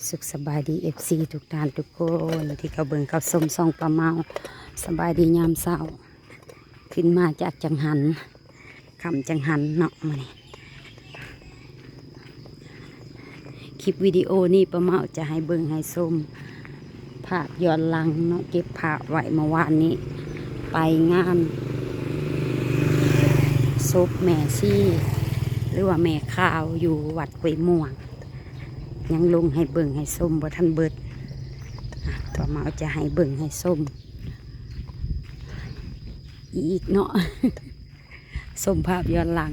สุขสบายดีFC ทุกท่านทุกคนที่เขาเบิ่งเขาสมซองปลาเมาสบายดียามเช้าขึ้นมาจากจังหันคำจังหันเนาะมาเนี่ยคลิปวิดีโอนี้ปลาเมาจะให้เบิ่งให้ชมภาพย้อนหลังเนาะเก็บภาพไว้เมื่อวานนี้ไปงานศพแม่ซี่หรือว่าแม่ข้าวอยู่วัดห้วยม่วงยังลงให้เบิ่งให้ส้มบ่ทันเบิดต่อมาจะให้เบิ่งให้ส้มอีกเนาะ ส้มภาพย้อนหลัง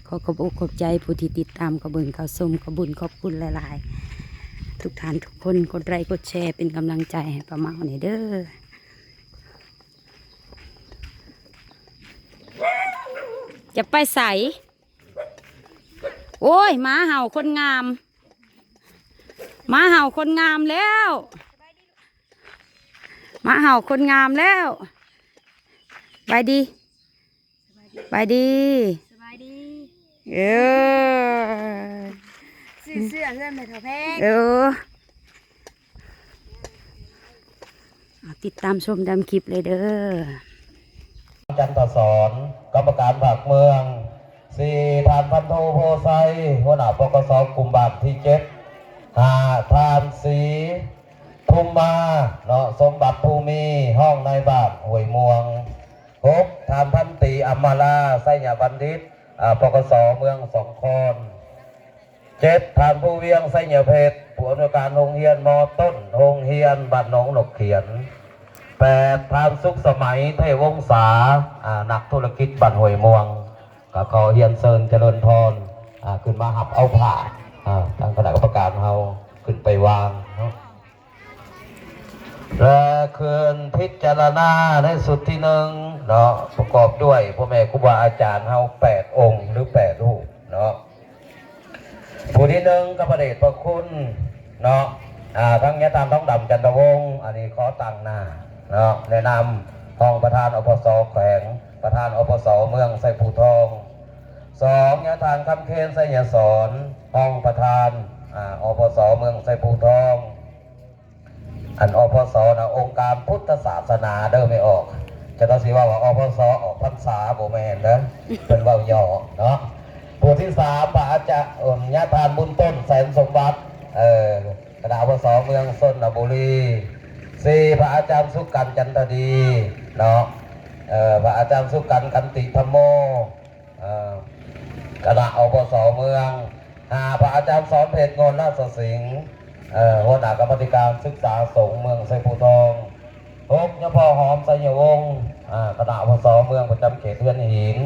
ขอขอบอกขอบใจผู้ที่ติดตามก็เบิ่งเขาส้มขอบุญขอบคุณหลายๆทุกท่านทุกคนกดไลค์กดแชร์เป็นกำลังใจให้ป้าเมาหน่อยเด้อจะไปใส่โอ้ยหมาเห่าคนงามหมาเห่าคนงามแล้วหมาเห่าคนงามแล้วไปดีไปดีสบายดีเออเสื้อเพื่อนไปเถอะแพงติดตามชมดำคลิปเลยเด้อจันทสอนกรรมการภาคเมืองสี่ทานพันโทโพไซหัวหน้าปกสกลุ่มบาทที่7ทานสีภูมิมาเนาะสมบัติภูมิห้องในบาทห้วยม่วง6ทานพันตีอัมมาลาไสยบัณฑิตปกสเมืองสองคอน7ทานผู้เวียงไสยเพชรผู้อำนวยการโรงเรียนมอต้นโรงเรียนบ้านหนองหนกเขียน8ทานสุขสมัยเทวงศานักธุรกิจบ้านห้วยม่วงก็ขอเฮียนเซินเจริญพรขึ้นมาหับเอาผ่าทางคณะกรรมการเราขึ้นไปวางและคืนพิจารณาในสุดที่1เนาะประกอบด้วยพ่อแม่ครูบาอาจารย์เรา8 องค์หรือ8 รูปเนาะผู้ที่1ก็พระเดชพระคุณเนาะทั้งยะตามท้องดำจันทวงศ์อันนี้ขอตั้งหน้าเนาะแนะนำห้องประธานอปสแขวงประธานอปสเมืองไซภูทอง2ยะทานคำเคนไสยสอนห้องประธานอปสเมืองไซภูทองอันอปสนะองค์การพุทธศาสนาเดิมไม่ออกจะต้องสิว่าอปสออกพรรษาโบแมนนะเป็นเบาหย่อเนาะผู้ที่3พระอาจารย์ยะทานบุญต้นแสนสมบัติคณะอปสเมืองชนบุรี4พระอาจารย์สุกันจันทดีเนาะพระอาจารย์สุกันกันติธรรมโมคณะอปสเมืองพระอาจารย์สอนเพชรงนราชสิงห์หัวหน้ากรรมการศึกษาสงฆ์เมืองไซภูทอง6ยพ่อหอมไสยวงศ์คณะอปสเมืองประจำเขตเทือนหิน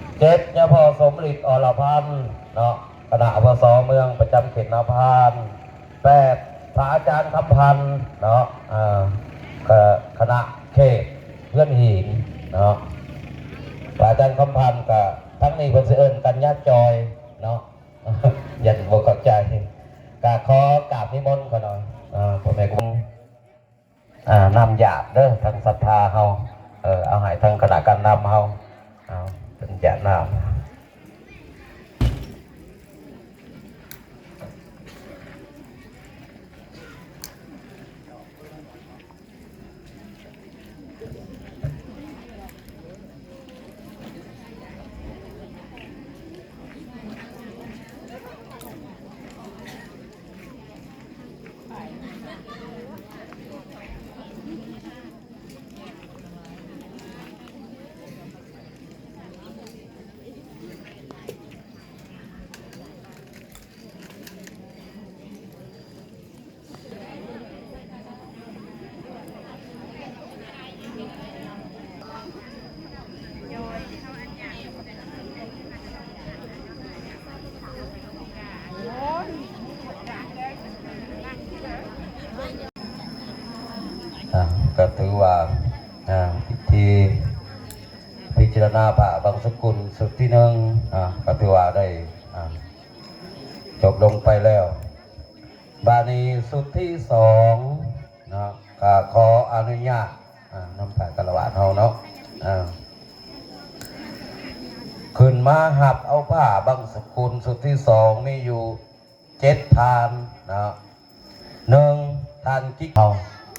7ยพ่อสมฤทธิ์อรพันธ์เนาะคณะอปสเมืองประจำเขตนาพาน8พระอาจารย์คำพันธ์เนาะคณะเขตเทือนหินเนาะพระอาจารย์คำพันธ์กับทั้งนี้เป็นเอิญกันญาติจอยเนาะอย่าบอกเข้าใจกะขอกราบนิมนต์ก่อนหน่อยพ่อแม่กุ้งนำหยาบเด้อทางศรัทธาเฮาเอาให้ทางคณะการนำเฮาเป็นหยาบนำก็ถือว่าพิธีพิจารณาพระบางสกุลสุดที่1ก็ถือว่าได้จบลงไปแล้วบานีสุดที่2นะก็ขออนุญาตนำพระกระวาดเฮาเนาะ ขึ้นมาหับเอาผ้าบางสกุลสุดที่2มีอยู่7 ทานนะ หนึ่งทานกิ๊กเอา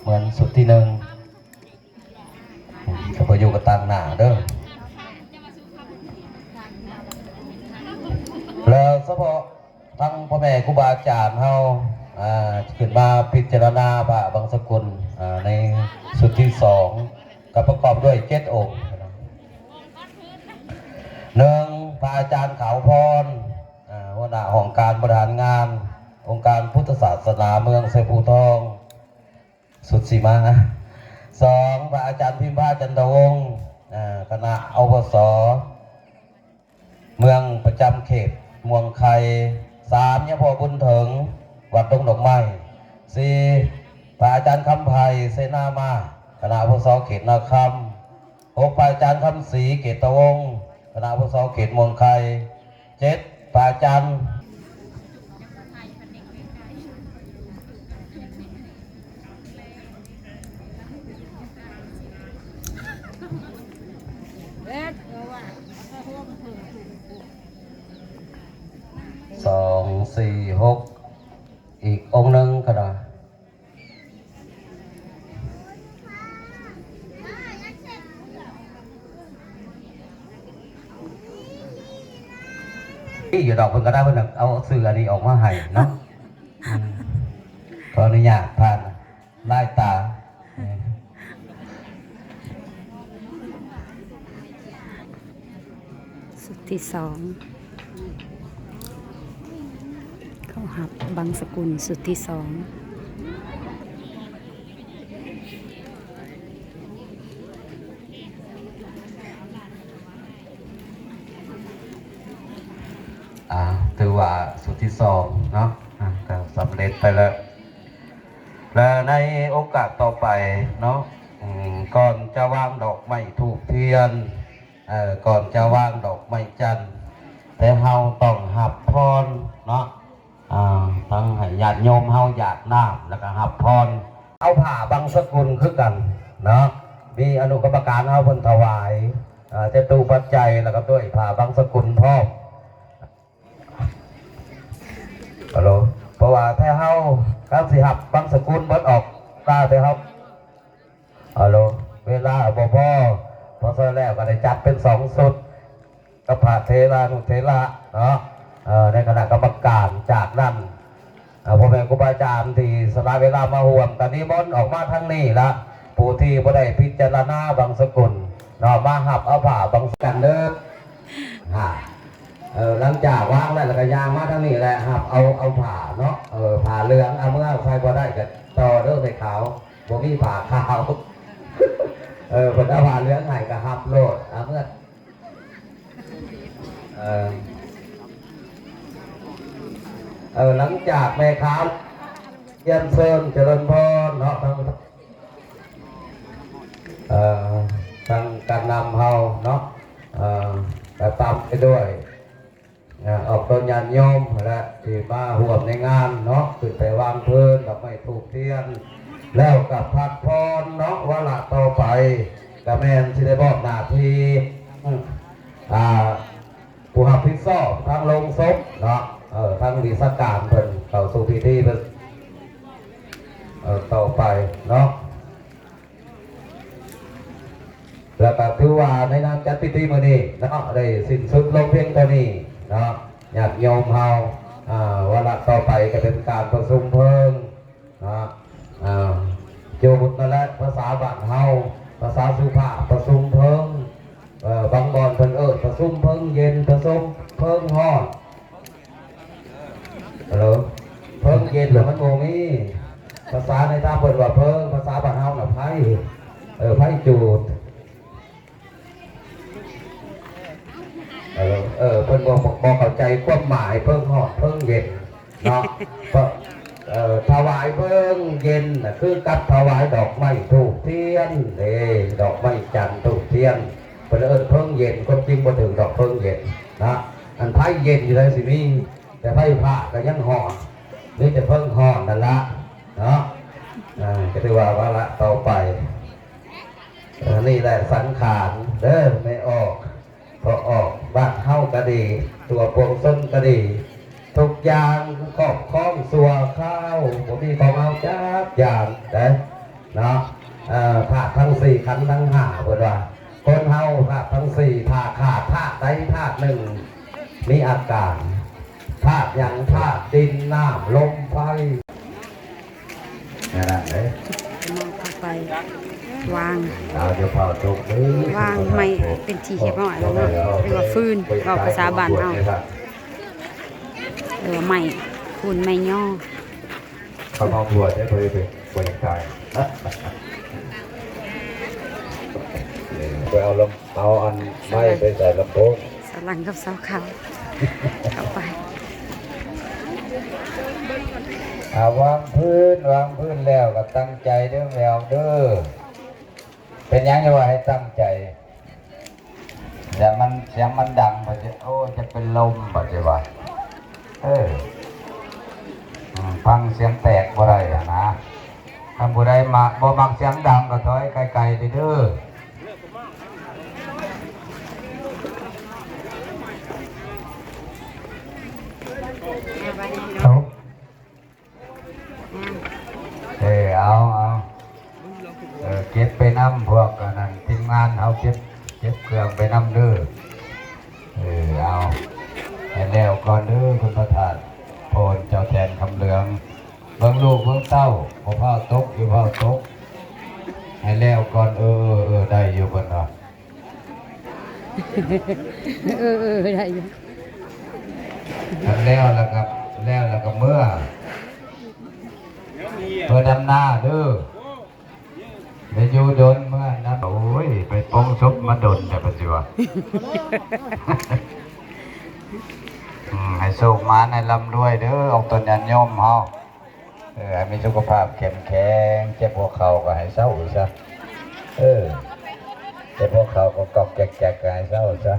เหมือนสุดที่หนึ่งจะไปอยู่กับต่างหน้าเด้อแล้วเฉพาะทั้งพ่อแม่ครูบาอาจารย์เฮาขึ้นมาพิจารณาพระบางสกุลในสุดที่สองก็ประกอบด้วย7 องค์หนึ่งพระอาจารย์ขาวพรหัวหน้าองค์การบริหารงานองค์การพุทธศาสนาเมืองไซภูทองสุดสีมาสองพระอาจารย์พิมพาจันทวงศ์คณะอปสเมืองประจำเขตเมืองไข่สามยมพ่อบุญถึงวัดดงดอกไม้สี่พระอาจารย์คำไพเสนามาคณะอปสเขตนาคำหกพระอาจารย์คำศรีเกตวงศ์คณะอปสเขตเมืองไข่เจ็ดพระอาจารย์2 4 6อีกองค์หนึ่งก็ได้ที่อยู่ดอกเพิ่นก็ได้เพิ่นเอาสื่ออันนี้ออกมาให้เนาะขออนุญาตผ่านไล่ตาสุดที่สองเข้าหับบางสกุลสุดที่สองถือว่าสุดที่สองเนาะก็สำเร็จไปแล้วและในโอกาสต่อไปเนาะก่อนจะวางดอกไม้ธูปเทียนก่อนจะวางดอกไม้จันทร์แต่เฮาต้องหับพรเนาะทั้งให้ญาติโยมเฮาหยาดน้ำแล้วก็หับพรเอาผ้าบางสกุลคือกันเนาะมีอนุกรรมการเฮาเพิ่นถวายจะตูปัจจัยแล้วก็ด้วยผ้าบางสกุลพร้อมฮัลโหลเพราะว่าถ้าเฮาการสิหับบางสกุลเบิดออกกล้าแต่เฮาฮัลโหลเวลาบ่พอพอซะแล้วก็ได้จัดเป็น2 สุดกับพระเทรานุเทระเนาะในคณะกรรมการจากนั้นพ่อแม่ครูบาอาจารย์ที่สละเวลามาห่วมกันนิมนต์ออกมาทั้งนี้ละผู้ที่บ่ได้พิจารณาบางสกุลเนาะมาหับเอาผ้าบางกันเด้อหลังจากวางแล้วก็ยางมาทั้งนี้แหละครับเอาผ้าเนาะผ้าเหลืองเอาเมื่อใครบ่ได้ก็ต่อเด้อใส่ขาวบ่มีผ้าขาวเพิ่นเอาผ้าเหลืองให้ก็หับโลดเอาเมื่อหลังจากแม่ค้าเยี่ยมเชิญเจริญพรเนาะทางการนำเฮาเนาะแต่ตามไปด้วยออกต้นยานโยมและที่มาห่วมในงานเนาะขึ้นไปวางพื้นดอกไม้ธูปเทียนแล้วกับพักพรเนาะวาระต่อไปกับแม่นที่ได้บอกหน้าที่ผู้รับผิดชอบทางลงศพเนาะทางวิศาการเพิ่นเข้าสู่พิธีเพิ่นต่อไปเนาะแล้วก็ถือว่าในนามจัดพิธีมื้อนี้เนาะได้สิ้นสุดลงเพียงเท่านี้เนาะญาติโยมเฮาวาระต่อไปก็เป็นการประชุมเพลิงเนาะจุดนั่นแหละภาษาบ้านเฮาภาษาสุภาพประชุมเพลิงบางบ่อนเพิ่นประชุมเพลิงเย็นประชุมเพลิงฮ้อนเพิ่งเย็นหรือมันโมมีภาษาในตาเปิดว่าเพิ่งภาษาบ้านเฮาน่ะไผ่ไผ่จูดเพิ่นบอกเข้าใจความหมายเพิ่งหอดเพิ่งเย็นเนาะถวายเพิ่งเย็นน่ะคือกับถวายดอกไม้ธูปเทียนดอกไม้จันทร์ธูปเทียนเพิ่นเพิ่งเย็นคนจริงบ่ถึงดอกเพิ่งเย็นนะอันไผ่เย็นอยู่เลยสิมีแต่ไผ่ผ้าก็ยังหอดนี่จะเพิ่งห่อนนั่นละเนาะก็ถือว่าวาระต่อไปนี่แหละสังขารเด้อไม่ออกพอออกบ้านเข้าก็ดีตัวปวงส้นก็ดีทุก อย่างครอบครองสัวข้าวผมมีของเอาจักอย่างเนาะธาตุทั้งสี่ขันธ์ทั้งห้าเพื่อนว่าคนเฮาธาตุทั้งสี่ธาตุขาดธาตุใดธาตุหนึ่งมีอาการธาตุอย่างธาตุดินน้ำลมไฟนั่นเลย มองเข้าไปวาง เราจะเผาทุกมื้อ วางไม่เป็นที่เก็บเอาไว้แล้วเนาะเรียกว่าฟืนเราภาษาบ้านเอาเรียกว่าไม่คูณไม่ย่อ เขาเอาบวชได้เพื่อไปบริจาคไปเอาอันไม้ไปใส่ลำโพง สลังกับเสาขาวเข้าไป วางพื้นแล้วก็ตั้งใจเด้อแมวเด้อเป็นยังไงว่าให้ตั้งใจแต่มันเสียงมันดังไปจะโอ้จะเป็นลมไปจะว่าฟังเสียงแตกบ่ได้อะนะถ้าบ่ได้มาบ่มักเสียงดังก็ถอยไกลๆเด้อเอาเก็บไปน้ำพวกนั้นทีมงานเอาเก็บเครื่องไปน้ำเด้อเอาให้แล้วก่อนเด้อคุณประธานโพนเจ้าแทนคำเหลืองเบิ่งลูกเบิ่งเต้าพอพ่อตกอยู่พ่อตกให้แล้วก่อนได้อยู่บนเนาะ ได้อยู่ แล้วก็เมื่อดำหน้าเด้อไปอยู่ดนเมื่อนั้นโอ้ยไปปองซุปมาดนแต่ปัจจุบัน ให้สุขมาในลำด้วยเด้อออกตนยันย่อมเฮาให้มีสุขภาพเข้มแข็งเจ็บหัวเข่าก็ให้เศร้าซะเจ็บหัวเข่าก็กอกแจกๆก็ให้เศร้าซะ